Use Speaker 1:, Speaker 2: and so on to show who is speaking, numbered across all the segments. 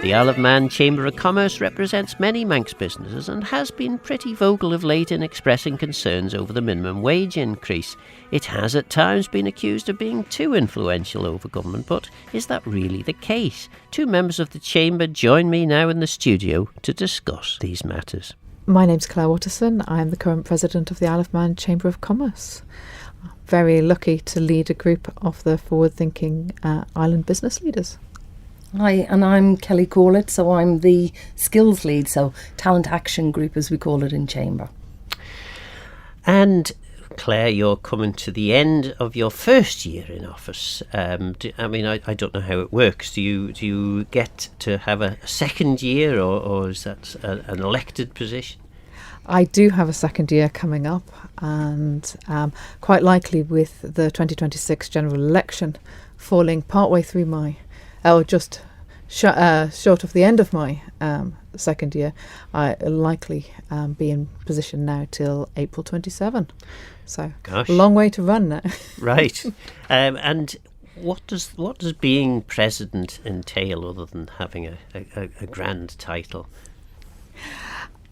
Speaker 1: The Isle of Man Chamber of Commerce represents many Manx businesses and has been pretty vocal of late in expressing concerns over the minimum wage increase. It has at times been accused of being too influential over government, but is that really the case? Two members of the Chamber join me now in the studio to discuss these matters.
Speaker 2: My name's Claire Watterson. I'm the current president of the Isle of Man Chamber of Commerce. Very lucky to lead a group of the forward-thinking island business leaders.
Speaker 3: Hi, and I'm Kelly Corlett, so I'm the skills lead, so Talent Action Group as we call it in Chamber.
Speaker 1: And Claire, you're coming to the end of your first year in office. I don't know how it works. Do you get to have a second year, or is that an elected position?
Speaker 2: I do have a second year coming up, and quite likely with the 2026 general election falling partway through just short of the end of my second year, I likely be in position now till April 27. So
Speaker 1: Gosh.
Speaker 2: A long way to run now.
Speaker 1: Right. And what does being president entail other than having a grand title?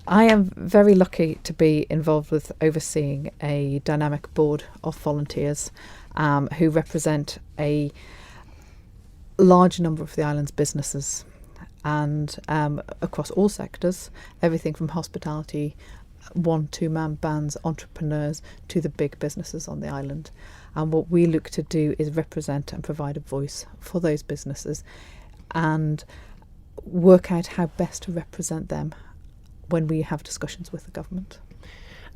Speaker 2: I am very lucky to be involved with overseeing a dynamic board of volunteers who represent a large number of the island's businesses and across all sectors, everything from hospitality, 1-2-man bands, entrepreneurs to the big businesses on the island. And what we look to do is represent and provide a voice for those businesses and work out how best to represent them when we have discussions with the government.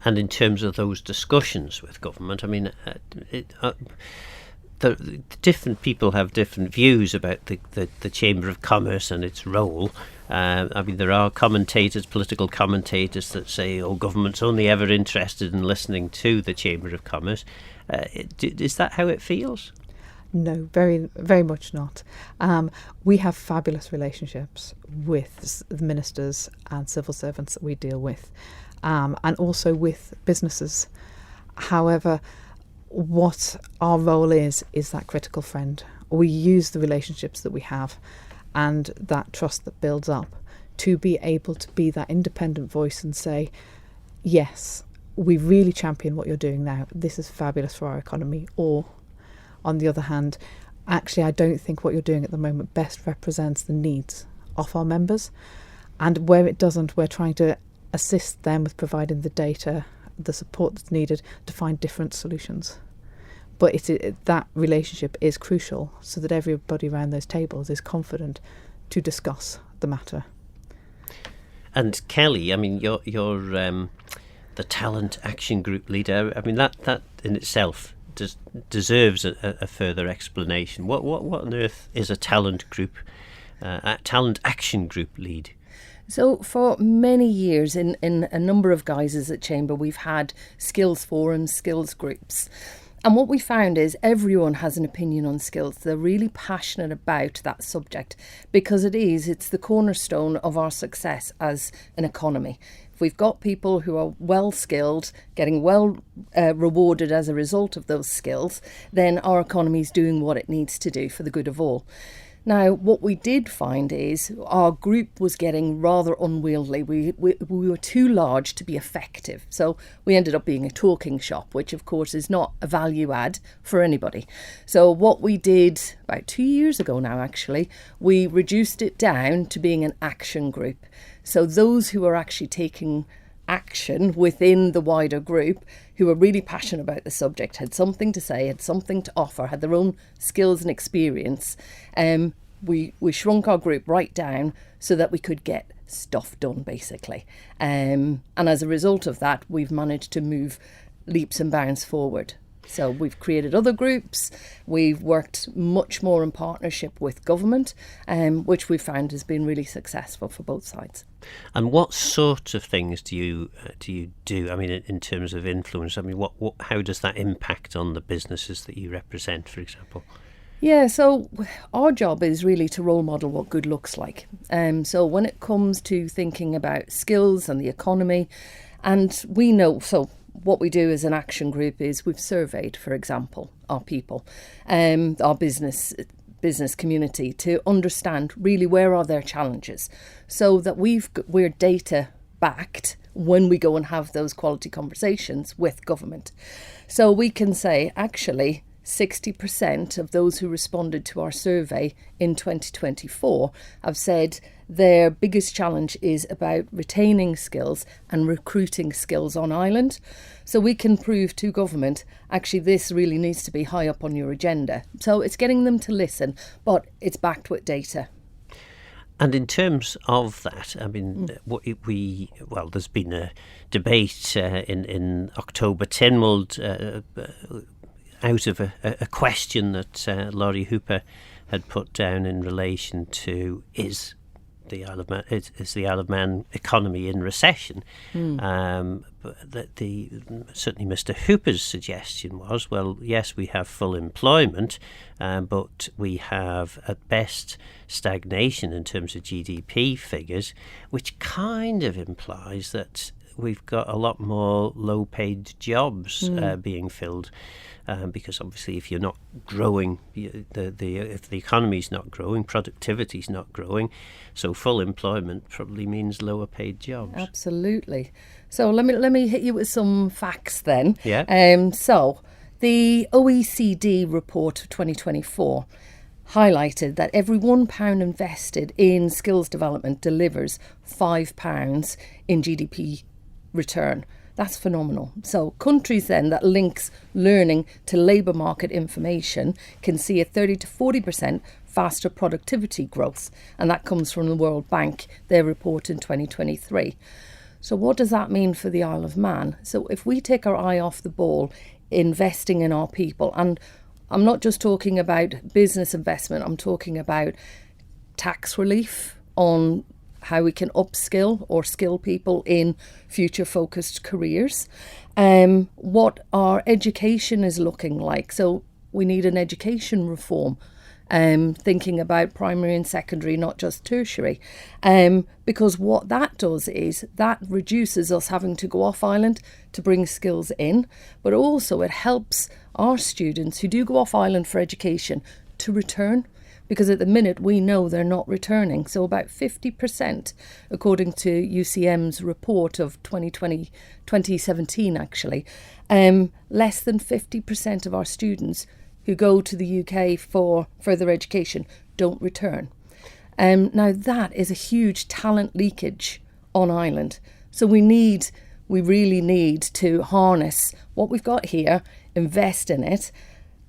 Speaker 1: And in terms of those discussions with government, I mean, the different people have different views about the Chamber of Commerce and its role. There are political commentators that say, government's only ever interested in listening to the Chamber of Commerce. Is that how it feels?
Speaker 2: No, very, very much not. We have fabulous relationships with the ministers and civil servants that we deal with, and also with businesses. However, what our role is that critical friend. We use the relationships that we have and that trust that builds up to be able to be that independent voice and say, yes, we really champion what you're doing now. This is fabulous for our economy. Or, on the other hand, actually, I don't think what you're doing at the moment best represents the needs of our members. And where it doesn't, we're trying to assist them with providing the data, the support that's needed to find different solutions. But that relationship is crucial so that everybody around those tables is confident to discuss the matter. And
Speaker 1: Kelly, I mean, you're the Talent Action Group leader. I mean, that in itself deserves a further explanation. What on earth is a talent action group lead?
Speaker 3: So for many years in a number of guises at Chamber, we've had skills forums, skills groups. And what we found is everyone has an opinion on skills. They're really passionate about that subject because it's the cornerstone of our success as an economy. If we've got people who are well skilled, getting well rewarded as a result of those skills, then our economy is doing what it needs to do for the good of all. Now, what we did find is our group was getting rather unwieldy. We were too large to be effective. So we ended up being a talking shop, which of course is not a value add for anybody. So what we did about 2 years ago now, actually, we reduced it down to being an action group. So those who are actually taking action within the wider group, who were really passionate about the subject, had something to say, had something to offer, had their own skills and experience. We shrunk our group right down so that we could get stuff done, basically. And as a result of that, we've managed to move leaps and bounds forward. So we've created other groups. We've worked much more in partnership with government, which we found has been really successful for both sides.
Speaker 1: And what sort of things do you do? I mean, in terms of influence, I mean, how does that impact on the businesses that you represent, for example?
Speaker 3: Yeah, so our job is really to role model what good looks like. So when it comes to thinking about skills and the economy, and we know, so what we do as an action group is we've surveyed, for example, our people, our business business community to understand really where are their challenges, so that we're data backed when we go and have those quality conversations with government. So we can say, actually, 60% of those who responded to our survey in 2024 have said their biggest challenge is about retaining skills and recruiting skills on island. So we can prove to government, actually, this really needs to be high up on your agenda. So it's getting them to listen, but it's backed with data.
Speaker 1: And in terms of that, I mean, there's been a debate in October Tynwald out of a question that Laurie Hooper had put down in relation to is the Isle of Man economy in recession. But certainly Mr. Hooper's suggestion was, well, yes, we have full employment, but we have at best stagnation in terms of GDP figures, which kind of implies that we've got a lot more low-paid jobs being filled. Because obviously, if you're not growing, if the economy's not growing, productivity's not growing, so full employment probably means lower paid jobs.
Speaker 3: Absolutely. So let me hit you with some facts then.
Speaker 1: Yeah.
Speaker 3: So the OECD report of 2024 highlighted that every £1 invested in skills development delivers £5 in GDP return. That's phenomenal. So countries then that links learning to labour market information can see a 30 to 40% faster productivity growth. And that comes from the World Bank, their report in 2023. So what does that mean for the Isle of Man? So if we take our eye off the ball, investing in our people, and I'm not just talking about business investment, I'm talking about tax relief on how we can upskill or skill people in future-focused careers, what our education is looking like. So we need an education reform, thinking about primary and secondary, not just tertiary, because what that does is that reduces us having to go off island to bring skills in, but also it helps our students who do go off island for education to return. Because at the minute we know they're not returning. So about 50%, according to UCM's report of 2017 actually, less than 50% of our students who go to the UK for further education don't return. Now that is a huge talent leakage on island. So we really need to harness what we've got here, invest in it,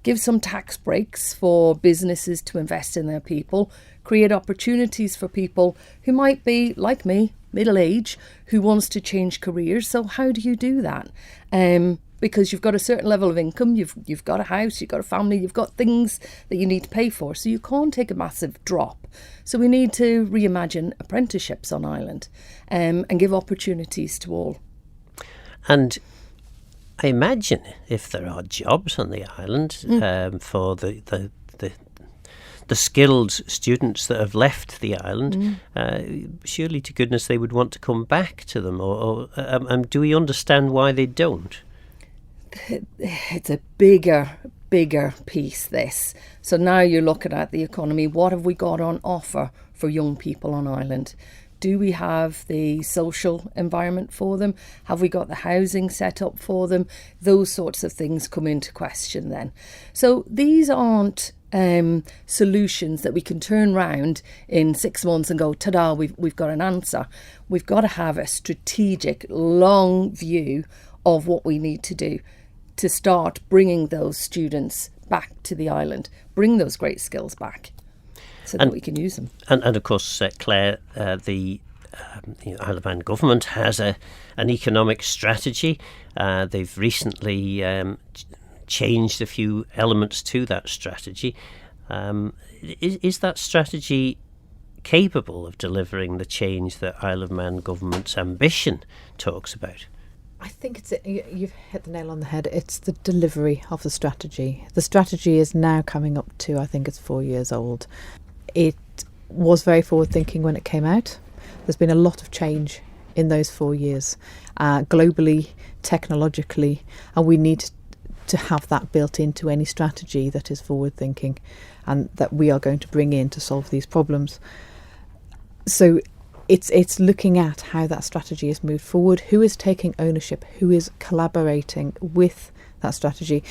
Speaker 3: give some tax breaks for businesses to invest in their people, create opportunities for people who might be, like me, middle age, who wants to change careers. So how do you do that? Because you've got a certain level of income, you've got a house, you've got a family, you've got things that you need to pay for. So you can't take a massive drop. So we need to reimagine apprenticeships on island and give opportunities to all.
Speaker 1: And I imagine if there are jobs on the island for the skilled students that have left the island, surely to goodness they would want to come back to them. Or do we understand why they don't?
Speaker 3: It's a bigger piece, this. So now you're looking at the economy. What have we got on offer for young people on island? Do we have the social environment for them? Have we got the housing set up for them? Those sorts of things come into question then. So these aren't solutions that we can turn round in 6 months and go, ta-da, we've got an answer. We've got to have a strategic, long view of what we need to do to start bringing those students back to the island, bring those great skills back, so that we can use them.
Speaker 1: And of course, Claire, the Isle of Man government has an economic strategy. They've recently changed a few elements to that strategy. Is that strategy capable of delivering the change that Isle of Man government's ambition talks about?
Speaker 2: I think you've hit the nail on the head. It's the delivery of the strategy. The strategy is now coming up to, I think it's 4 years old. It was very forward-thinking when it came out. There's been a lot of change in those 4 years, globally, technologically, and we need to have that built into any strategy that is forward thinking and that we are going to bring in to solve these problems. So it's looking at how that strategy is moved forward, who is taking ownership, who is collaborating with that strategy.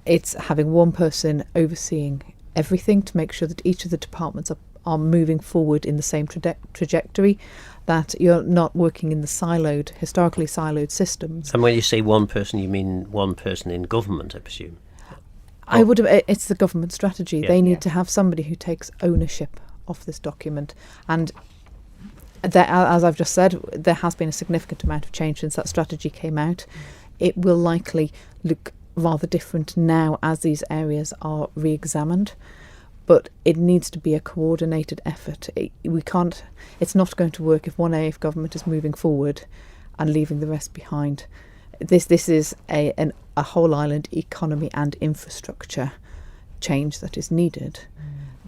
Speaker 2: It's having one person overseeing everything to make sure that each of the departments are moving forward in the same trajectory, that you're not working in the historically siloed systems.
Speaker 1: And when you say one person, you mean one person in government, I presume?
Speaker 2: It's the government strategy.
Speaker 1: Yeah.
Speaker 2: They need to have somebody who takes ownership of this document. And there, as I've just said, there has been a significant amount of change since that strategy came out. It will likely look rather different now as these areas are re-examined, but it needs to be a coordinated effort. It's not going to work if one area of government is moving forward and leaving the rest behind. This is a whole island economy and infrastructure change that is needed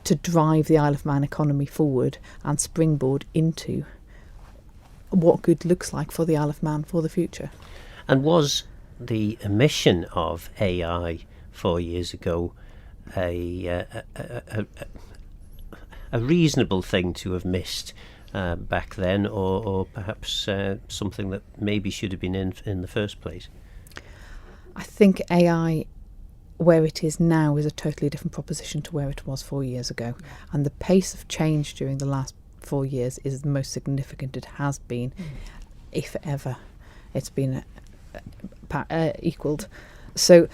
Speaker 2: to drive the Isle of Man economy forward and springboard into what good looks like for the Isle of Man for the future.
Speaker 1: And was the emission of AI 4 years ago a reasonable thing to have missed back then, or perhaps something that maybe should have been in the first place?
Speaker 2: I think AI, where it is now, is a totally different proposition to where it was 4 years ago. And the pace of change during the last 4 years is the most significant it has been, if ever it's been equalled. So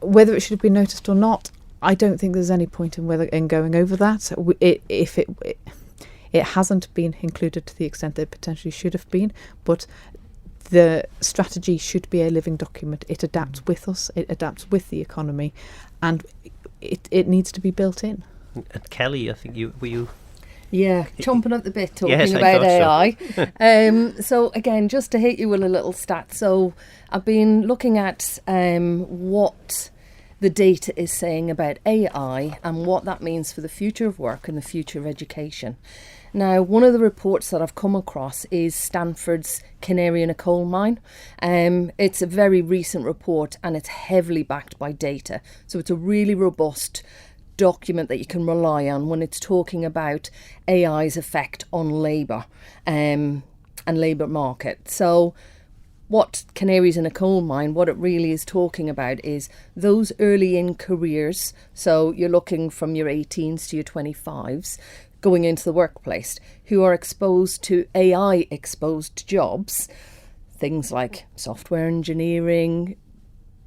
Speaker 2: whether it should have been noticed or not, I don't think there's any point in going over that. If it hasn't been included to the extent that it potentially should have been, but the strategy should be a living document. It adapts with us, it adapts with the economy, and it needs to be built in.
Speaker 1: And Kelly, I think were you?
Speaker 3: Yeah, chomping at the bit talking
Speaker 1: Yes,
Speaker 3: about AI.
Speaker 1: So.
Speaker 3: So again, just to hit you with a little stat. So I've been looking at what the data is saying about AI and what that means for the future of work and the future of education. Now, one of the reports that I've come across is Stanford's Canary in a Coal Mine. It's a very recent report and it's heavily backed by data. So it's a really robust document that you can rely on when it's talking about AI's effect on labour and labour market. So what Canaries in a Coal Mine, what it really is talking about is those early in careers. So you're looking from your 18s to your 25s going into the workplace who are exposed to AI exposed jobs, things like software engineering,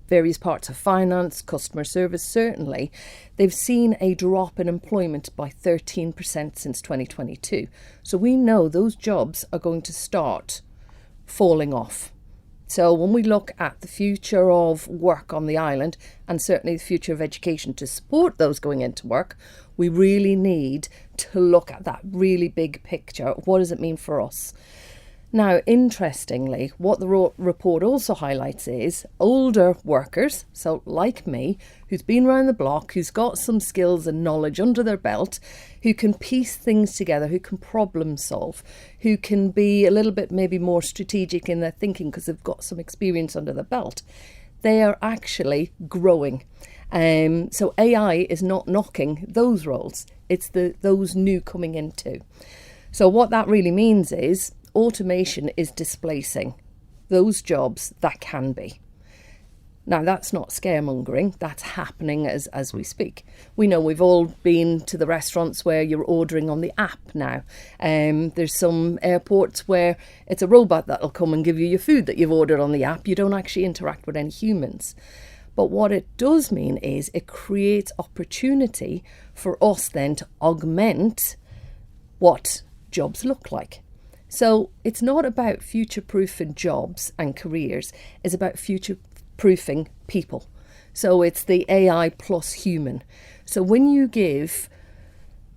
Speaker 3: various parts of finance, customer service. Certainly they've seen a drop in employment by 13% since 2022. So we know those jobs are going to start falling off. So when we look at the future of work on the island, and certainly the future of education to support those going into work, we really need to look at that really big picture. What does it mean for us? Now, interestingly, what the report also highlights is older workers, so like me, who's been around the block, who's got some skills and knowledge under their belt, who can piece things together, who can problem solve, who can be a little bit maybe more strategic in their thinking because they've got some experience under their belt. They are actually growing. So AI is not knocking those roles. It's those new coming in too. So what that really means is automation is displacing those jobs that can be. Now, that's not scaremongering. That's happening as we speak. We know we've all been to the restaurants where you're ordering on the app now. There's some airports where it's a robot that'll come and give you your food that you've ordered on the app. You don't actually interact with any humans. But what it does mean is it creates opportunity for us then to augment what jobs look like. So it's not about future-proofing jobs and careers. It's about future-proofing people. So it's the AI plus human. So when you give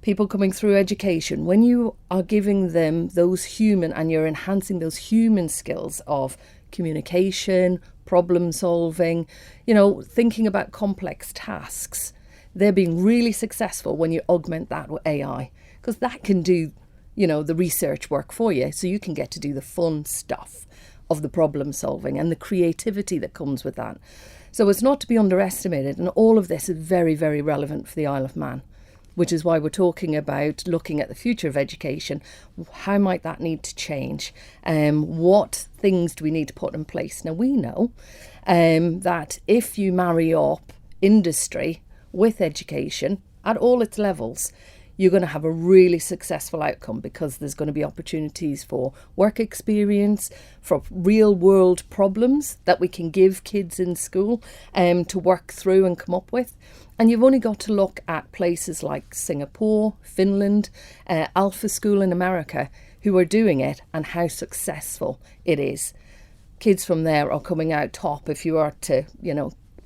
Speaker 3: people coming through education, when you are giving them those human and you're enhancing those human skills of communication, problem solving, thinking about complex tasks, they're being really successful when you augment that with AI, because that can do the research work for you, so you can get to do the fun stuff of the problem solving and the creativity that comes with that. So it's not to be underestimated, and all of this is very, very relevant for the Isle of Man, which is why we're talking about looking at the future of education. How might that need to change? What things do we need to put in place? Now, we know that if you marry up industry with education at all its levels, you're going to have a really successful outcome, because there's going to be opportunities for work experience, for real world problems that we can give kids in school to work through and come up with. And you've only got to look at places like Singapore, Finland, Alpha School in America, who are doing it and how successful it is. Kids from there are coming out top if you are to,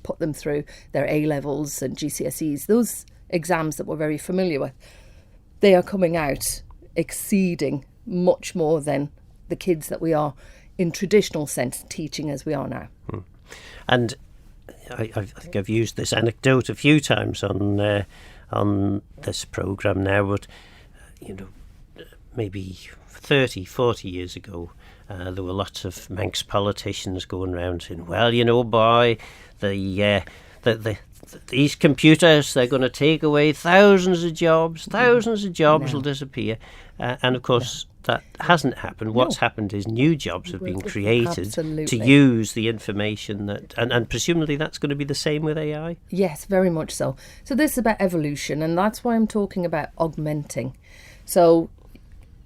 Speaker 3: put them through their A-levels and GCSEs, those exams that we're very familiar with. They are coming out exceeding much more than the kids that we are in traditional sense teaching as we are now.
Speaker 1: And I think I've used this anecdote a few times on this programme now, but maybe 30, 40 years ago, there were lots of Manx politicians going around saying, well, boy, these computers, they're going to take away thousands of jobs will disappear. And of course, that hasn't happened. What's happened is new jobs have been created to use the information and presumably that's going to be the same with AI?
Speaker 3: Yes, very much so. So this is about evolution, and that's why I'm talking about augmenting. So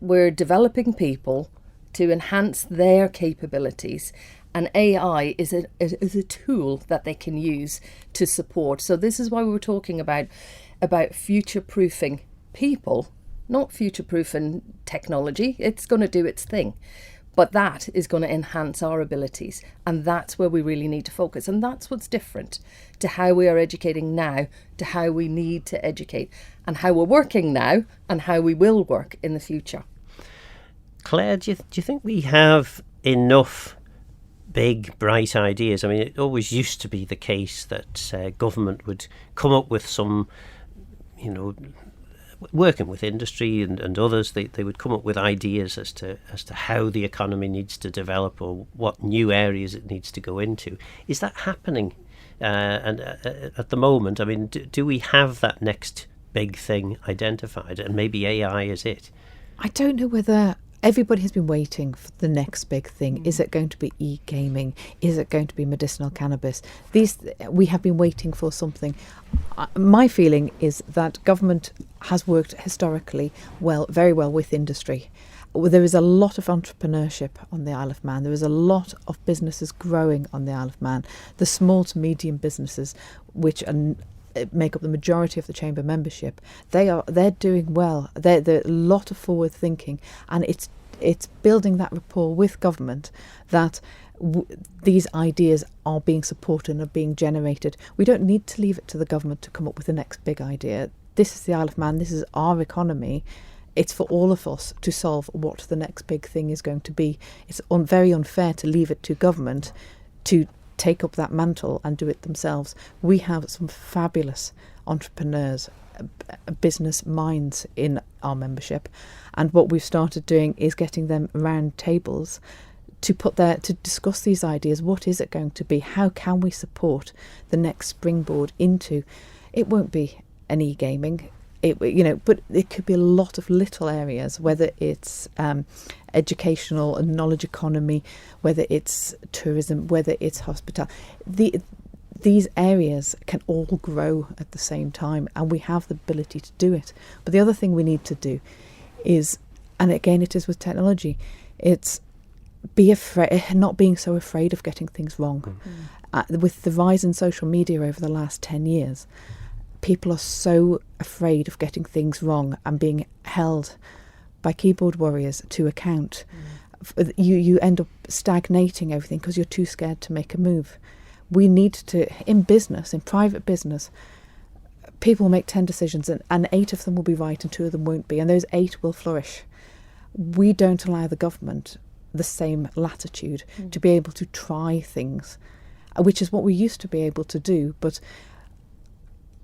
Speaker 3: we're developing people to enhance their capabilities, and AI is a tool that they can use to support. So this is why we were talking about future-proofing people, not future-proofing technology. It's going to do its thing. But that is going to enhance our abilities. And that's where we really need to focus. And that's what's different to how we are educating now, to how we need to educate, and how we're working now, and how we will work in the future.
Speaker 1: Claire, do you think we have enough big, bright ideas? I mean, it always used to be the case that government would come up with some, working with industry and others, they would come up with ideas as to how the economy needs to develop or what new areas it needs to go into. Is that happening? And at the moment, I mean, do we have that next big thing identified? And maybe AI is it?
Speaker 2: I don't know whether everybody has been waiting for the next big thing. Is it going to be e-gaming? Is it going to be medicinal cannabis? We have been waiting for something. My feeling is that government has worked historically very well with industry. There is a lot of entrepreneurship on the Isle of Man. There is a lot of businesses growing on the Isle of Man. The small to medium businesses, which make up the majority of the chamber membership, they're doing well. They're a lot of forward thinking, and it's building that rapport with government that these ideas are being supported and are being generated. We don't need to leave it to the government to come up with the next big idea. This is the Isle of Man. This is our economy. It's for all of us to solve what the next big thing is going to be. It's very unfair to leave it to government to take up that mantle and do it themselves. We have some fabulous entrepreneurs, business minds in our membership, and what we've started doing is getting them around tables to discuss these ideas. What is it going to be? How can we support the next springboard into? It won't be an e-gaming. But it could be a lot of little areas, whether it's educational and knowledge economy, whether it's tourism, whether it's hospitality. These areas can all grow at the same time, and we have the ability to do it. But the other thing we need to do is, and again it is with technology, it's not being so afraid of getting things wrong. With the rise in social media over the last 10 years, people are so afraid of getting things wrong and being held by keyboard warriors to account. You end up stagnating everything because you're too scared to make a move. We need to, in private business, people make 10 decisions and 8 of them will be right and 2 of them won't be, and those 8 will flourish. We don't allow the government the same latitude to be able to try things, which is what we used to be able to do, but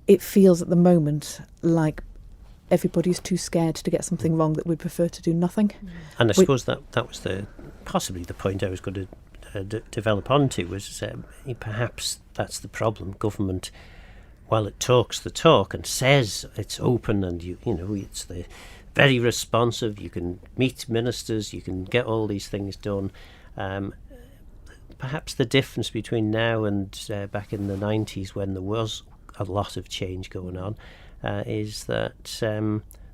Speaker 2: it feels at the moment like everybody's too scared to get something wrong that we'd prefer to do nothing.
Speaker 1: And I suppose that was possibly the point I was going to develop onto was perhaps that's the problem. Government, while it talks the talk and says it's open and you know it's very responsive, you can meet ministers, you can get all these things done. Perhaps the difference between now and back in the 90s, when there was a lot of change going on, is that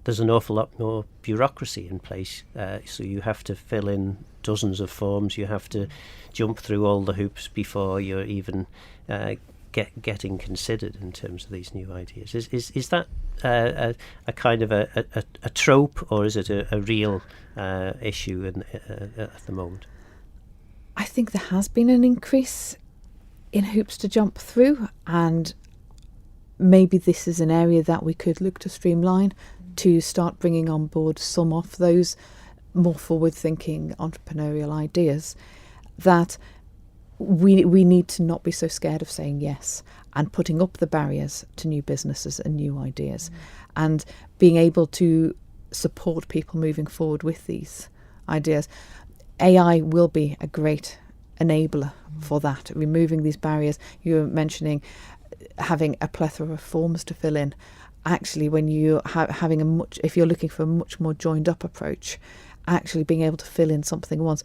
Speaker 1: there's an awful lot more bureaucracy in place. So you have to fill in dozens of forms, you have to jump through all the hoops before you're even getting considered in terms of these new ideas. Is that a kind of a trope, or is it a real issue at the moment?
Speaker 2: I think there has been an increase in hoops to jump through, and maybe this is an area that we could look to streamline, to start bringing on board some of those more forward-thinking entrepreneurial ideas, that we need to not be so scared of saying yes and putting up the barriers to new businesses and new ideas, and being able to support people moving forward with these ideas. AI will be a great enabler for that, removing these barriers. You were mentioning having a plethora of forms to fill in. Actually, when you if you're looking for a much more joined up approach, actually being able to fill in something once.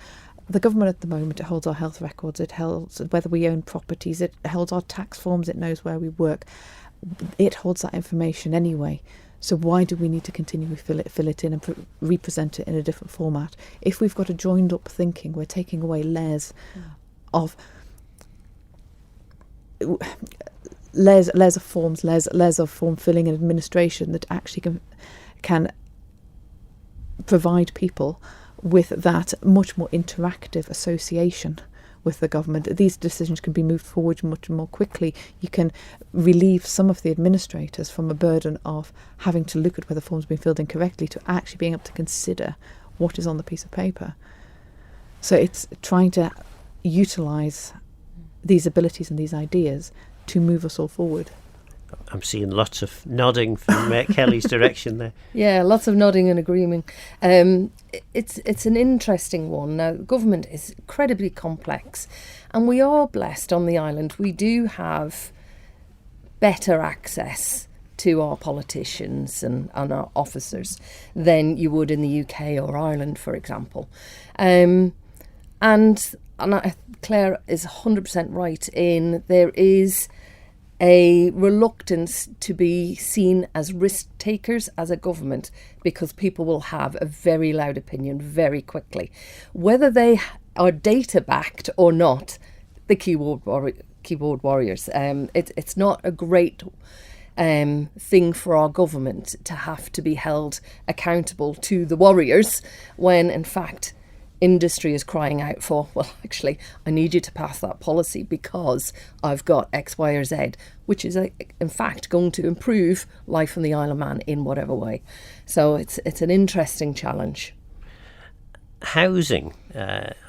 Speaker 2: The government at the moment, it holds our health records, it holds whether we own properties, it holds our tax forms, it knows where we work. It holds that information anyway. So why do we need to continue to fill it in and represent it in a different format? If we've got a joined up thinking, we're taking away layers of forms, layers of form filling and administration that actually can provide people with that much more interactive association with the government. These decisions can be moved forward much more quickly. You can relieve some of the administrators from a burden of having to look at whether forms have been filled in correctly, to actually being able to consider what is on the piece of paper. So it's trying to utilise these abilities and these ideas to move us all forward.
Speaker 1: I'm seeing lots of nodding from Kelly's direction there.
Speaker 3: Yeah, lots of nodding and agreeing. It's an interesting one. Now, government is incredibly complex, and we are blessed on the island. We do have better access to our politicians and our officers than you would in the UK or Ireland, for example. And Claire is 100% right in there is a reluctance to be seen as risk takers as a government, because people will have a very loud opinion very quickly. Whether they are data backed or not, the keyboard warriors. It's not a great thing for our government to have to be held accountable to the warriors, when in fact industry is crying out for, well, actually, I need you to pass that policy because I've got X, Y or Z, which is in fact going to improve life on the Isle of Man in whatever way. So it's an interesting challenge.
Speaker 1: Housing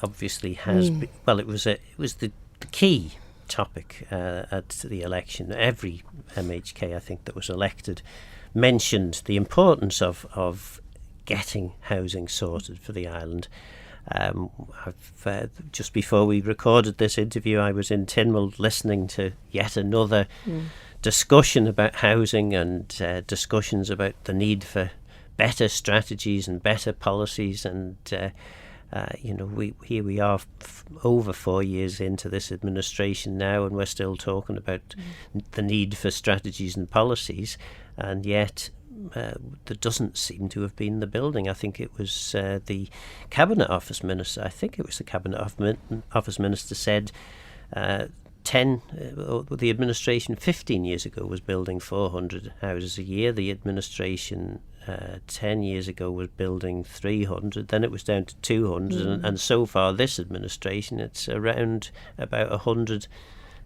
Speaker 1: obviously has been, well, it was the key topic at the election. Every MHK, I think, that was elected mentioned the importance of getting housing sorted for the island. Just before we recorded this interview, I was in Tynwald listening to yet another discussion about housing and discussions about the need for better strategies and better policies. And we are over 4 years into this administration now, and we're still talking about the need for strategies and policies, and yet there doesn't seem to have been the building. I think it was the Cabinet Office Minister. I think it was the Cabinet Office Minister said the administration 15 years ago was building 400 houses a year. The administration 10 years ago was building 300. Then it was down to 200, and so far this administration it's around about 100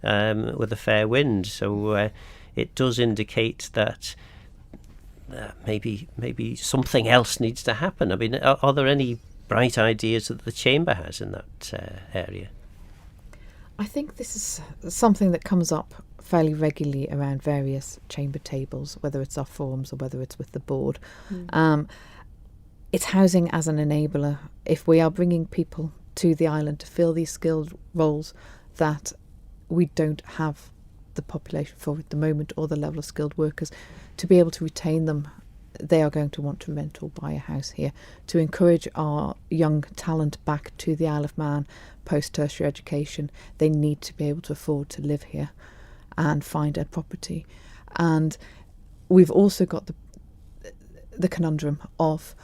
Speaker 1: with a fair wind. So it does indicate that maybe something else needs to happen. I mean, are there any bright ideas that the Chamber has in that area?
Speaker 2: I think this is something that comes up fairly regularly around various Chamber tables, whether it's our forums or whether it's with the board. It's housing as an enabler. If we are bringing people to the island to fill these skilled roles that we don't have the population for at the moment, or the level of skilled workers. To be able to retain them, they are going to want to rent or buy a house here. To encourage our young talent back to the Isle of Man post-tertiary education, they need to be able to afford to live here and find a property. And we've also got the conundrum of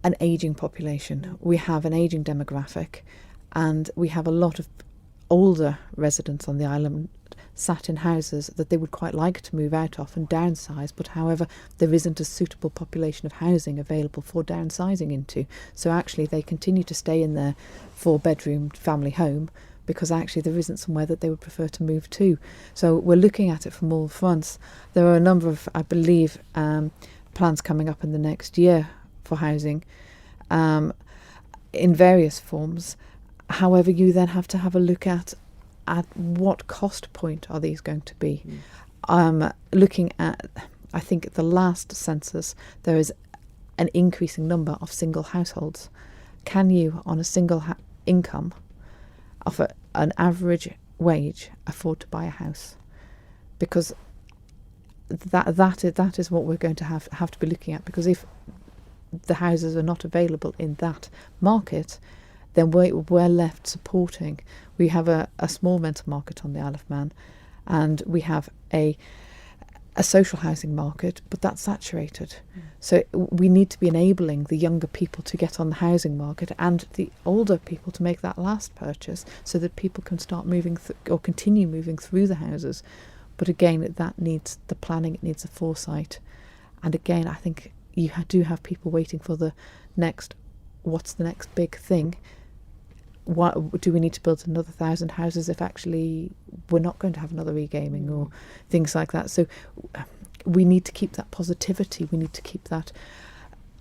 Speaker 2: an ageing population. We have an ageing demographic, and we have a lot of older residents on the island sat in houses that they would quite like to move out of and downsize, but however there isn't a suitable population of housing available for downsizing into. So actually they continue to stay in their 4-bedroom family home because actually there isn't somewhere that they would prefer to move to. So we're looking at it from all fronts. There are a number of, I believe, plans coming up in the next year for housing in various forms. However, you then have to have a look at what cost point are these going to be. Looking at, I think at the last census, there is an increasing number of single households. Can you, on a single income of an average wage, afford to buy a house? Because that is what we're going to have to be looking at. Because if the houses are not available in that market, then we're left supporting. We have a small rental market on the Isle of Man, and we have a social housing market, but that's saturated. So we need to be enabling the younger people to get on the housing market and the older people to make that last purchase, so that people can start moving or continue moving through the houses. But again, that needs the planning, it needs the foresight. And again, I think you do have people waiting for what's the next big thing? What do we need to build another 1,000 houses if actually we're not going to have another regaming or things like that? So we need to keep that positivity. We need to keep that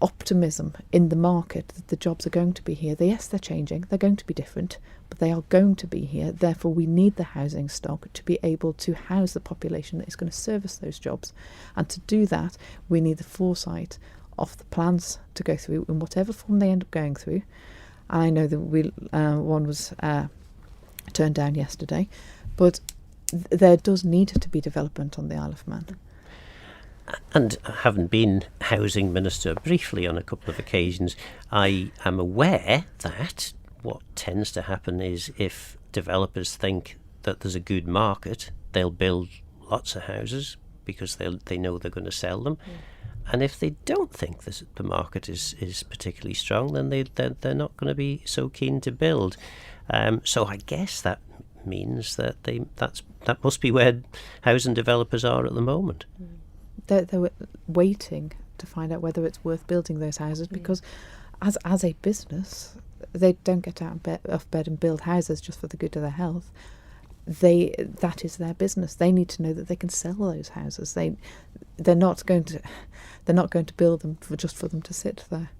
Speaker 2: optimism in the market that the jobs are going to be here. Yes, they're changing. They're going to be different, but they are going to be here. Therefore, we need the housing stock to be able to house the population that is going to service those jobs. And to do that, we need the foresight of the plans to go through in whatever form they end up going through. I know that one was turned down yesterday, but there does need to be development on the Isle of Man.
Speaker 1: And having been housing minister briefly on a couple of occasions, I am aware that what tends to happen is if developers think that there's a good market, they'll build lots of houses because they know they're going to sell them. And if they don't think the market is particularly strong, then they're not going to be so keen to build. So I guess that means that that must be where housing developers are at the moment.
Speaker 2: They're waiting to find out whether it's worth building those houses, because as a business, they don't get out of bed and build houses just for the good of their health. That is their business. They need to know that they can sell those houses. They're not going to build them just for them to sit there.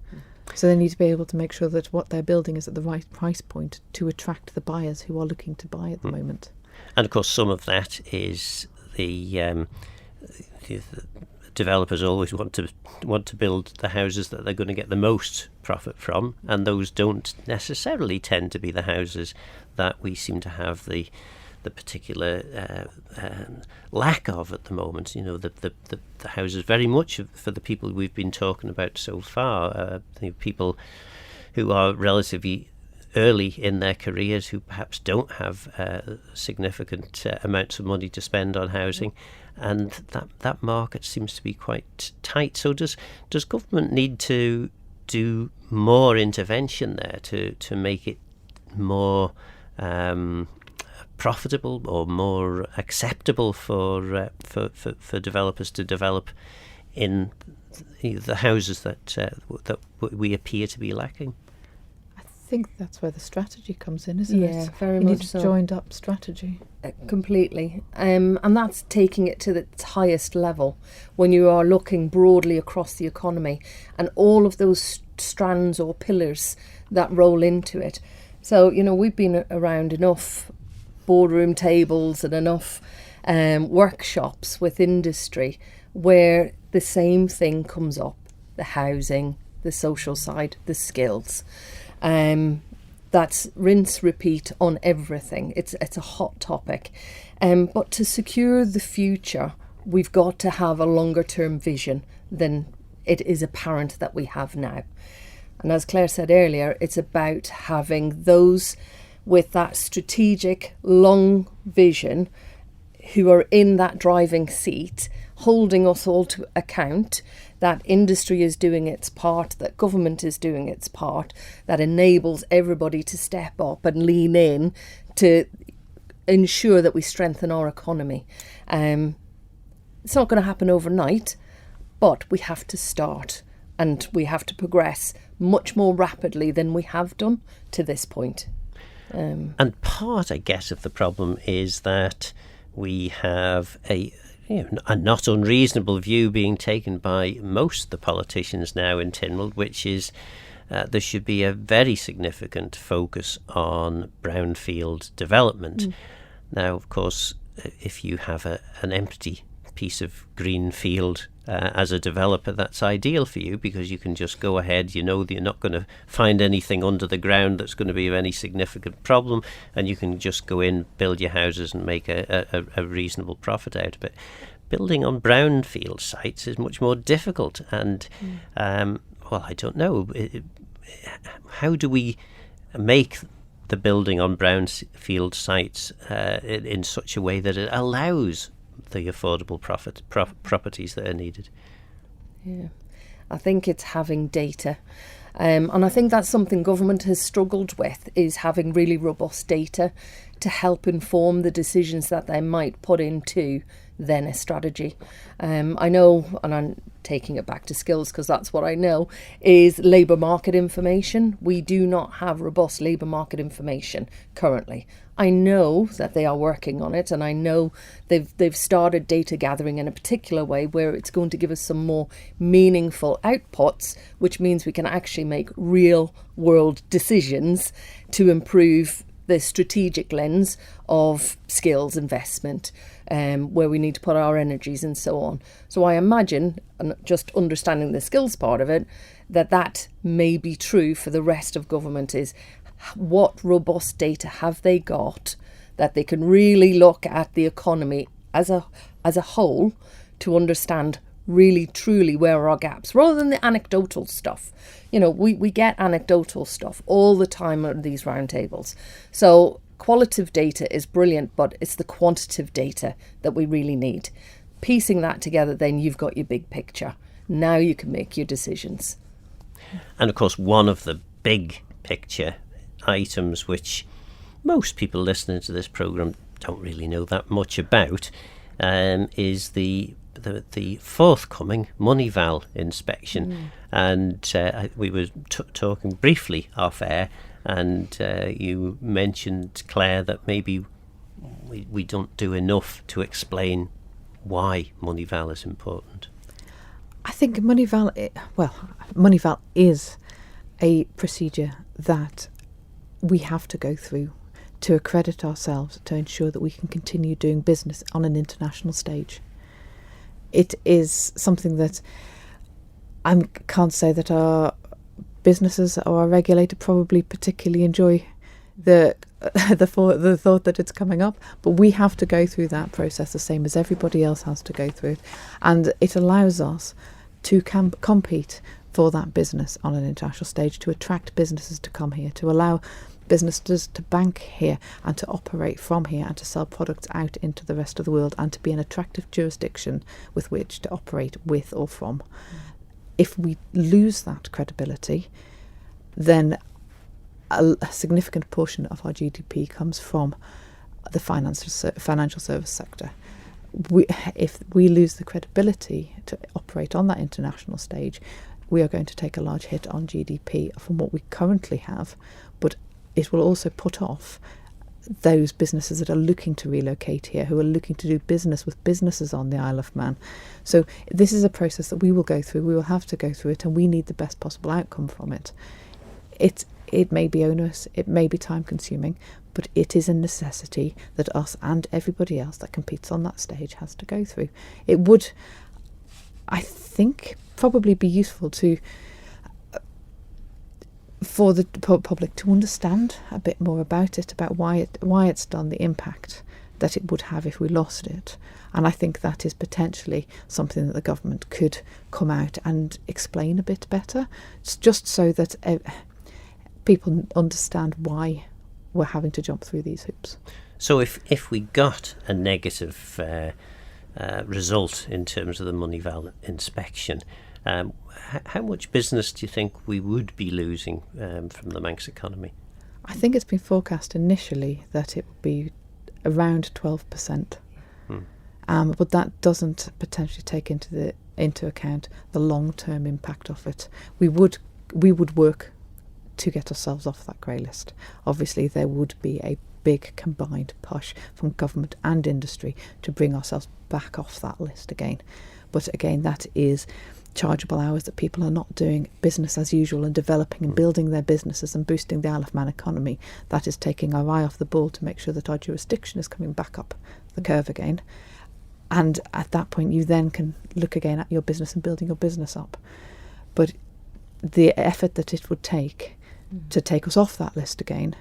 Speaker 2: So they need to be able to make sure that what they're building is at the right price point to attract the buyers who are looking to buy at the moment.
Speaker 1: And of course, some of that is the developers always want to build the houses that they're going to get the most profit from, and those don't necessarily tend to be the houses that we seem to have the particular lack of at the moment. You know, the houses very much for the people we've been talking about so far, people who are relatively early in their careers, who perhaps don't have significant amounts of money to spend on housing, and that market seems to be quite tight. So does government need to do more intervention there to make it more profitable or more acceptable for developers to develop in the houses that we appear to be lacking?
Speaker 2: I think that's where the strategy comes in, isn't it?
Speaker 3: Yeah, very
Speaker 2: you
Speaker 3: much
Speaker 2: need
Speaker 3: so.
Speaker 2: Joined up strategy.
Speaker 3: Completely. And that's taking it to its highest level when you are looking broadly across the economy and all of those strands or pillars that roll into it. So, we've been around enough boardroom tables and enough workshops with industry where the same thing comes up: the housing, the social side, the skills. That's rinse, repeat on everything. It's a hot topic. But to secure the future, we've got to have a longer term vision than it is apparent that we have now. And as Claire said earlier, it's about having those with that strategic long vision who are in that driving seat, holding us all to account, that industry is doing its part, that government is doing its part, that enables everybody to step up and lean in to ensure that we strengthen our economy. It's not going to happen overnight, but we have to start, and we have to progress much more rapidly than we have done to this point.
Speaker 1: And part, I guess, of the problem is that we have a not unreasonable view being taken by most of the politicians now in Tynwald, which is there should be a very significant focus on brownfield development. Now, of course, if you have an empty piece of green field as a developer, that's ideal for you, because you can just go ahead, you know that you're not going to find anything under the ground that's going to be of any significant problem, and you can just go in, build your houses and make a reasonable profit out of it. Building on brownfield sites is much more difficult, and well, I don't know, how do we make the building on brownfield sites in such a way that it allows the affordable properties that are needed?
Speaker 3: Yeah, I think it's having data. And I think that's something government has struggled with, is having really robust data to help inform the decisions that they might put into then a strategy. I know, and I'm taking it back to skills because that's what I know, is labour market information. We do not have robust labour market information currently. I know that they are working on it, and I know they've started data gathering in a particular way where it's going to give us some more meaningful outputs, which means we can actually make real world decisions to improve the strategic lens of skills investment, where we need to put our energies and so on. So I imagine, and just understanding the skills part of it, that may be true for the rest of government, is what robust data have they got that they can really look at the economy as a whole to understand really truly where are our gaps, rather than the anecdotal stuff. You know, we get anecdotal stuff all the time at these roundtables. So qualitative data is brilliant, but it's the quantitative data that we really need. Piecing that together, then you've got your big picture. Now you can make your decisions.
Speaker 1: And of course, one of the big picture items which most people listening to this programme don't really know that much about is the forthcoming MoneyVal inspection. And we were talking briefly off air, and you mentioned, Claire, that maybe we don't do enough to explain why MoneyVal is important.
Speaker 2: I think MoneyVal is a procedure that we have to go through to accredit ourselves, to ensure that we can continue doing business on an international stage. It is something that I can't say that our businesses or our regulator probably particularly enjoy the thought that it's coming up, but we have to go through that process the same as everybody else has to go through it, and it allows us to compete for that business on an international stage, to attract businesses to come here, to allow businesses to bank here and to operate from here and to sell products out into the rest of the world, and to be an attractive jurisdiction with which to operate with or from. If we lose that credibility, then a significant portion of our GDP comes from the financial service sector. If we lose the credibility to operate on that international stage, we are going to take a large hit on GDP from what we currently have, but it will also put off those businesses that are looking to relocate here, who are looking to do business with businesses on the Isle of Man. So this is a process that we will go through. We will have to go through it, and we need the best possible outcome from it. It may be onerous, it may be time consuming, but it is a necessity that us and everybody else that competes on that stage has to go through. It would, I think, probably be useful to for the public to understand a bit more about it, about why it's done, the impact that it would have if we lost it. And I think that is potentially something that the government could come out and explain a bit better. It's just so that people understand why we're having to jump through these hoops.
Speaker 1: So if we got a negative result in terms of the MoneyVal inspection, how much business do you think we would be losing from the Manx economy?
Speaker 2: I think it's been forecast initially that it would be around 12%. But that doesn't potentially take into account the long-term impact of it. We would work to get ourselves off that grey list. Obviously, there would be a big combined push from government and industry to bring ourselves back off that list again. But again, that is chargeable hours that people are not doing business as usual and developing and building their businesses and boosting the Isle of Man economy. That is taking our eye off the ball to make sure that our jurisdiction is coming back up the curve again. And at that point, you then can look again at your business and building your business up. But the effort that it would take to take us off that list again,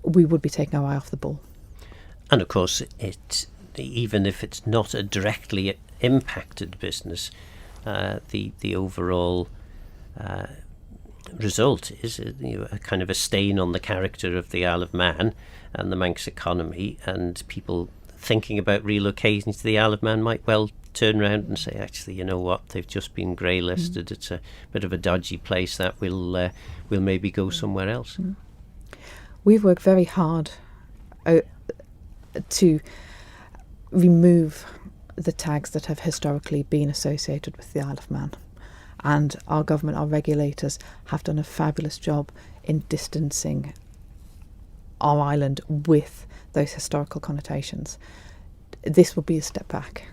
Speaker 2: we would be taking our eye off the ball.
Speaker 1: And of course, even if it's not a directly impacted business, the overall result is a kind of a stain on the character of the Isle of Man and the Manx economy, and people thinking about relocating to the Isle of Man might well turn around and say, actually, you know what, they've just been grey listed, it's a bit of a dodgy place, that we'll maybe go somewhere else.
Speaker 2: We've worked very hard to remove the tags that have historically been associated with the Isle of Man. And our government, our regulators, have done a fabulous job in distancing our island with those historical connotations. This would be a step back.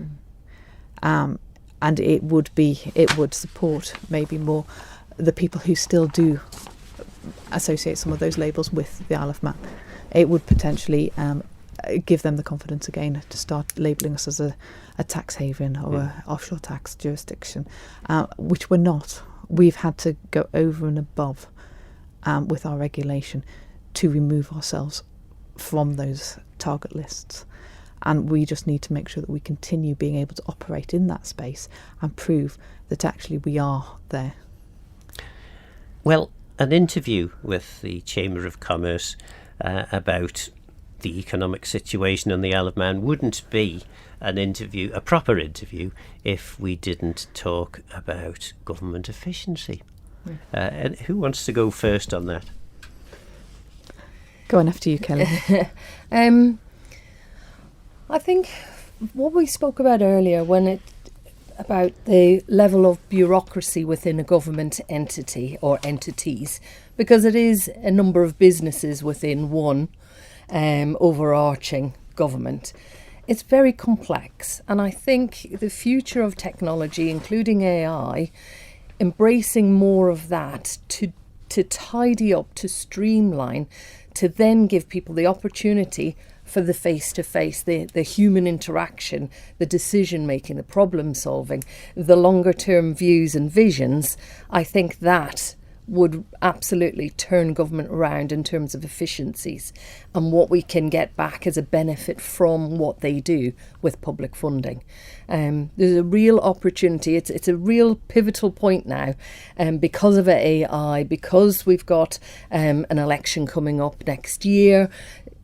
Speaker 2: And it would support maybe more the people who still do associate some of those labels with the Isle of Man. It would potentially give them the confidence again to start labelling us as a tax haven or an offshore tax jurisdiction, which we're not. We've had to go over and above with our regulation to remove ourselves from those target lists. And we just need to make sure that we continue being able to operate in that space and prove that actually we are there.
Speaker 1: Well, an interview with the Chamber of Commerce about the economic situation on the Isle of Man wouldn't be a proper interview, if we didn't talk about government efficiency. And who wants to go first on that?
Speaker 2: Go on, after you, Kelly.
Speaker 3: I think what we spoke about earlier, about the level of bureaucracy within a government entity or entities, because it is a number of businesses within one overarching government. It's very complex, and I think the future of technology, including AI, embracing more of that to tidy up, to streamline, to then give people the opportunity for the face-to-face, the human interaction, the decision-making, the problem-solving, the longer-term views and visions. I think that would absolutely turn government around in terms of efficiencies and what we can get back as a benefit from what they do with public funding. There's a real opportunity. It's a real pivotal point now, because of AI, because we've got an election coming up next year.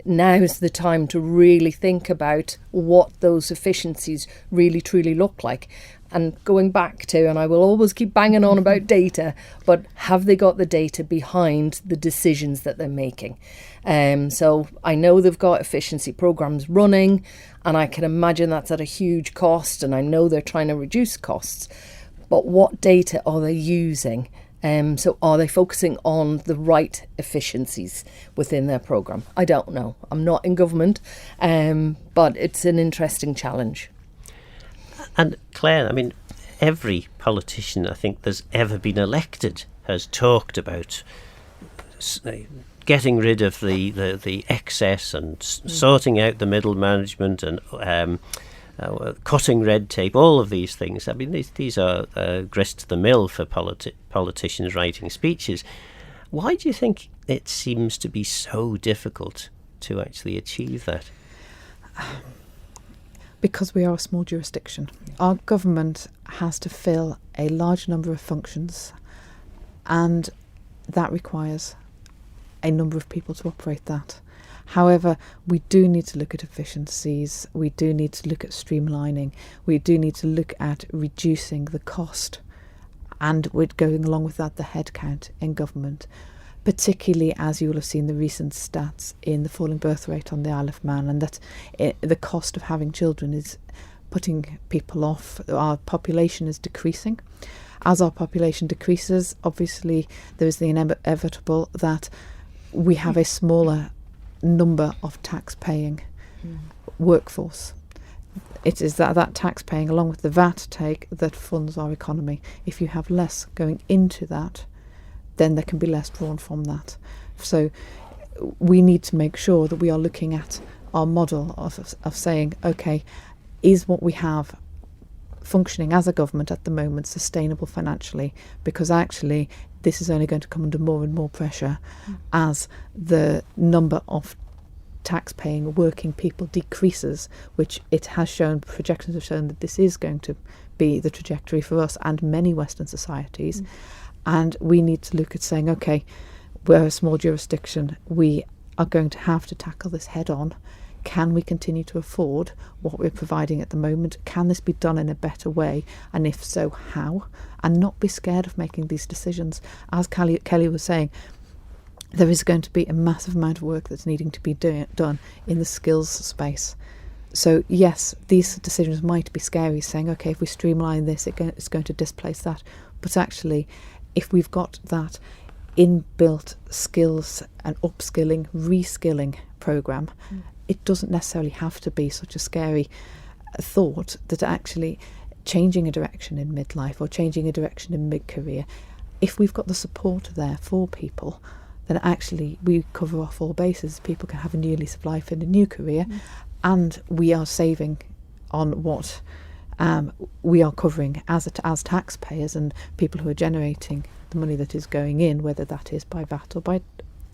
Speaker 3: Now is the time to really think about what those efficiencies really truly look like. And going back to, and I will always keep banging on about data, but have they got the data behind the decisions that they're making? So I know they've got efficiency programs running, and I can imagine that's at a huge cost, and I know they're trying to reduce costs. But what data are they using? So are they focusing on the right efficiencies within their programme? I don't know. I'm not in government, but it's an interesting challenge.
Speaker 1: And Claire, I mean, every politician I think that's ever been elected has talked about getting rid of the excess and sorting out the middle management and cutting red tape, all of these things. I mean, these are grist to the mill for politicians writing speeches. Why do you think it seems to be so difficult to actually achieve that?
Speaker 2: Because we are a small jurisdiction. Our government has to fill a large number of functions, and that requires a number of people to operate that. However, we do need to look at efficiencies, we do need to look at streamlining, we do need to look at reducing the cost, and we're going along with that the headcount in government, particularly as you will have seen the recent stats in the falling birth rate on the Isle of Man, and that the cost of having children is putting people off. Our population is decreasing. As our population decreases, obviously there is the inevitable that we have a smaller number of tax-paying workforce. It is that tax-paying, along with the VAT take, that funds our economy. If you have less going into that, then there can be less drawn from that. So we need to make sure that we are looking at our model of saying, okay, is what we have functioning as a government at the moment sustainable financially? Because actually this is only going to come under more and more pressure as the number of tax-paying working people decreases, which it has shown, projections have shown that this is going to be the trajectory for us and many Western societies. And we need to look at saying, okay, we're a small jurisdiction, we are going to have to tackle this head on. Can we continue to afford what we're providing at the moment? Can this be done in a better way? And if so, how? And not be scared of making these decisions. As Kelly was saying, there is going to be a massive amount of work that's needing to be done in the skills space. So yes, these decisions might be scary, saying, okay, if we streamline this, it's going to displace that. But actually, if we've got that inbuilt skills and upskilling, reskilling programme, it doesn't necessarily have to be such a scary thought that actually changing a direction in midlife or changing a direction in mid-career, if we've got the support there for people, then actually we cover off all bases. People can have a new lease of life in a new career, and we are saving on what we are covering as taxpayers and people who are generating the money that is going in, whether that is by VAT or by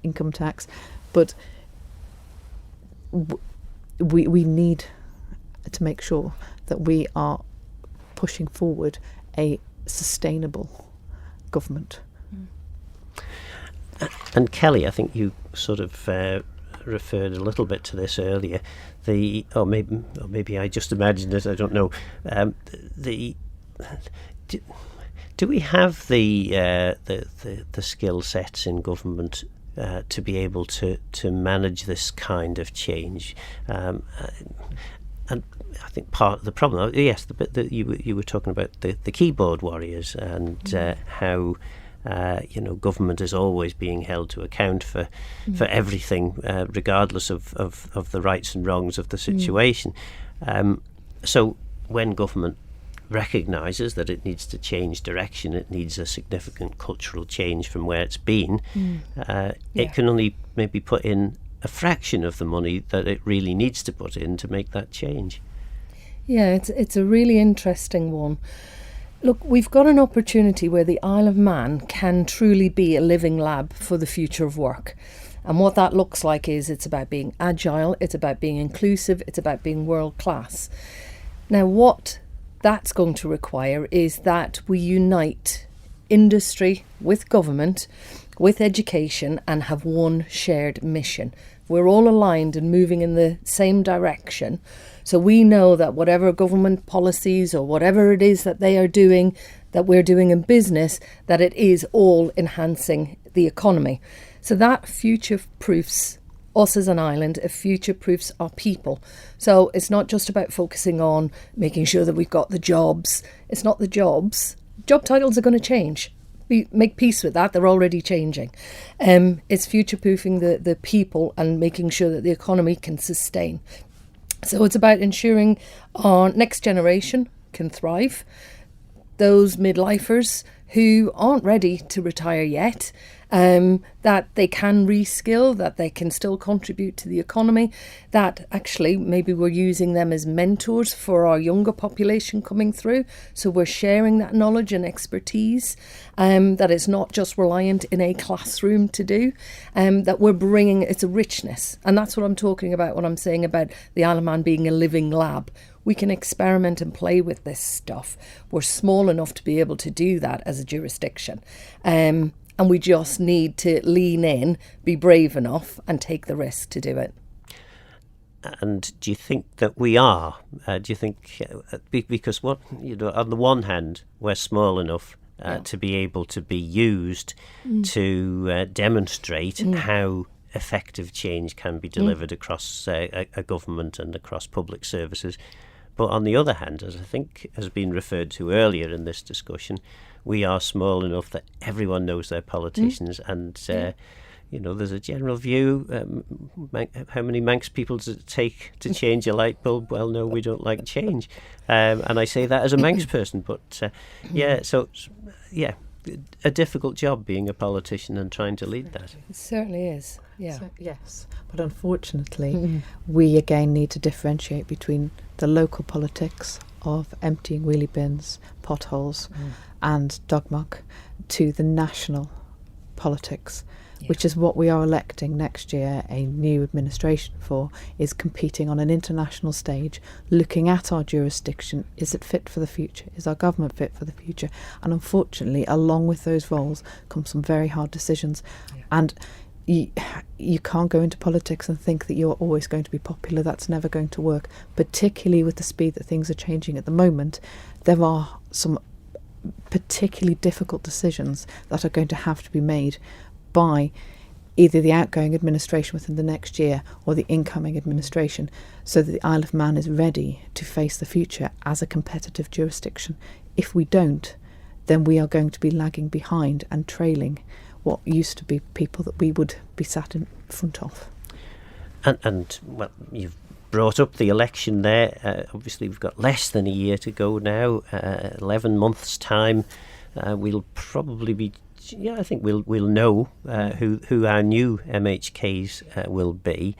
Speaker 2: income tax. But we need to make sure that we are pushing forward a sustainable government.
Speaker 1: And Kelly, I think you sort of referred a little bit to this earlier. Or maybe I just imagined it. I don't know. Do we have the skill sets in government to be able to manage this kind of change? And I think part of the problem, yes, the bit that you were talking about, the keyboard warriors, and how government is always being held to account for everything, regardless of the rights and wrongs of the situation. So when government recognises that it needs to change direction, it needs a significant cultural change from where it's been, it can only maybe put in a fraction of the money that it really needs to put in to make that change.
Speaker 3: Yeah, it's a really interesting one. Look, we've got an opportunity where the Isle of Man can truly be a living lab for the future of work. And what that looks like is it's about being agile, it's about being inclusive, it's about being world class. Now, what that's going to require is that we unite industry with government, with education, and have one shared mission. We're all aligned and moving in the same direction. So we know that whatever government policies or whatever it is that they are doing, that we're doing in business, that it is all enhancing the economy. So that future-proofs us as an island, it future-proofs our people. So it's not just about focusing on making sure that we've got the jobs. It's not the jobs. Job titles are going to change. We make peace with that. They're already changing. It's future-proofing the people and making sure that the economy can sustain. So it's about ensuring our next generation can thrive. Those midlifers who aren't ready to retire yet, that they can reskill, that they can still contribute to the economy, that actually maybe we're using them as mentors for our younger population coming through. So we're sharing that knowledge and expertise, that it's not just reliant in a classroom to do, that we're bringing, it's a richness. And that's what I'm talking about when I'm saying about the Isle of Man being a living lab. We can experiment and play with this stuff. We're small enough to be able to do that as a jurisdiction. And we just need to lean in, be brave enough and take the risk to do it.
Speaker 1: And do you think that we are? Do you think, because what, on the one hand, we're small enough to be able to be used to demonstrate how effective change can be delivered across a government and across public services. But on the other hand, as I think has been referred to earlier in this discussion, we are small enough that everyone knows their politicians, and there's a general view. How many Manx people does it take to change a light bulb? Well, no, we don't like change, and I say that as a Manx person. But a difficult job being a politician and trying to lead that.
Speaker 3: It certainly is. Yeah.
Speaker 2: So, yes, but unfortunately, we again need to differentiate between the local politics of emptying wheelie bins, potholes, and dog muck, to the national politics, which is what we are electing next year a new administration for, is competing on an international stage, looking at our jurisdiction. Is it fit for the future? Is our government fit for the future? And unfortunately, along with those roles come some very hard decisions. And you can't go into politics and think that you're always going to be popular. That's never going to work, particularly with the speed that things are changing at the moment. There are some particularly difficult decisions that are going to have to be made by either the outgoing administration within the next year or the incoming administration, so that the Isle of Man is ready to face the future as a competitive jurisdiction. If we don't, then we are going to be lagging behind and trailing what used to be people that we would be sat in front of. And
Speaker 1: well, you've brought up the election there. Obviously, we've got less than a year to go now. 11 months' time, we'll probably be. I think we'll know who our new MHKs will be.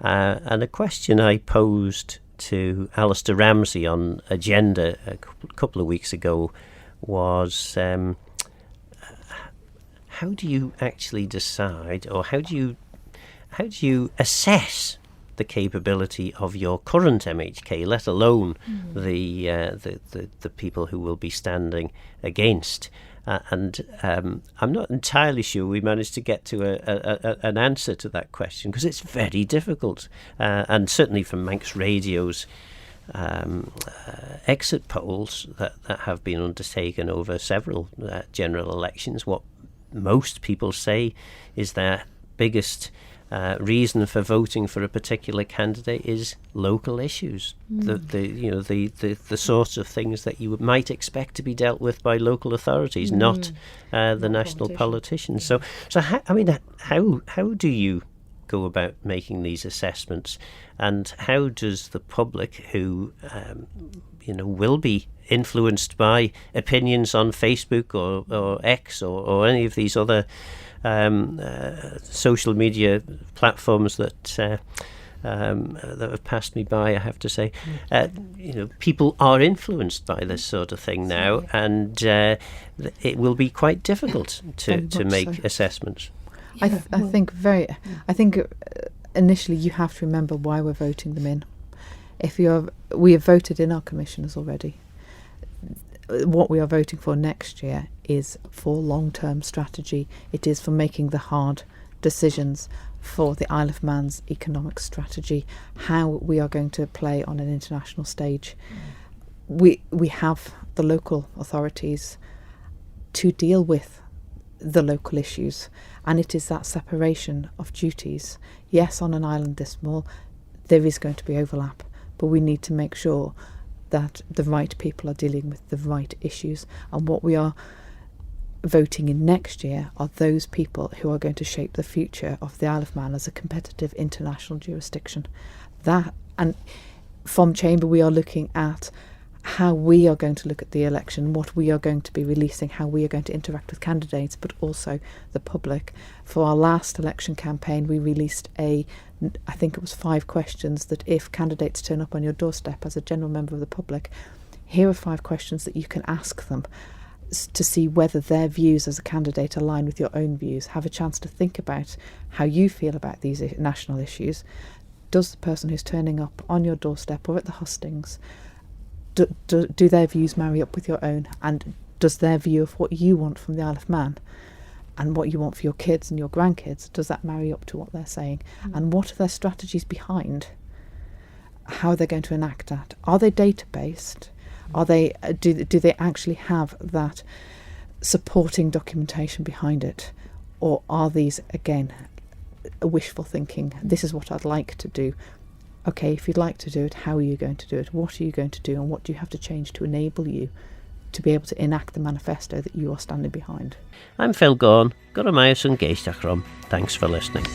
Speaker 1: And a question I posed to Alistair Ramsey on Agenda a couple of weeks ago was, how do you actually decide, or how do you assess the capability of your current MHK, let alone the people who will be standing against? And I'm not entirely sure we managed to get to an answer to that question, because it's very difficult. And certainly from Manx Radio's exit polls that have been undertaken over several general elections, what most people say is their biggest reason for voting for a particular candidate is local issues, the sorts of things that you might expect to be dealt with by local authorities, not the national politicians. So how do you go about making these assessments, and how does the public, who will be influenced by opinions on Facebook or X or any of these other social media platforms that have passed me by, I have to say, people are influenced by this sort of thing now, and it will be quite difficult to make assessments.
Speaker 2: I think initially you have to remember why we're voting them in. We have voted in our commissioners already. What we are voting for next year is for long-term strategy. It is for making the hard decisions for the Isle of Man's economic strategy, how we are going to play on an international stage. We have the local authorities to deal with the local issues, and it is that separation of duties. Yes, on an island this small, there is going to be overlap, but we need to make sure that the right people are dealing with the right issues, and what we are voting in next year are those people who are going to shape the future of the Isle of Man as a competitive international jurisdiction. And from Chamber we are looking at how we are going to look at the election, what we are going to be releasing, how we are going to interact with candidates, but also the public. For our last election campaign, we released I think it was 5 questions that if candidates turn up on your doorstep as a general member of the public, here are 5 questions that you can ask them to see whether their views as a candidate align with your own views. Have a chance to think about how you feel about these national issues. Does the person who's turning up on your doorstep or at the hustings, do their views marry up with your own? And does their view of what you want from the Isle of Man and what you want for your kids and your grandkids, does that marry up to what they're saying? And what are their strategies behind how they're going to enact that? Are they data-based? Are they do they actually have that supporting documentation behind it? Or are these, again, wishful thinking? This is what I'd like to do. Okay, if you'd like to do it, how are you going to do it? What are you going to do? And what do you have to change to enable you to be able to enact the manifesto that you are standing behind?
Speaker 1: I'm Phil Gaughan. Got a mouse and geistach rom. Thanks for listening.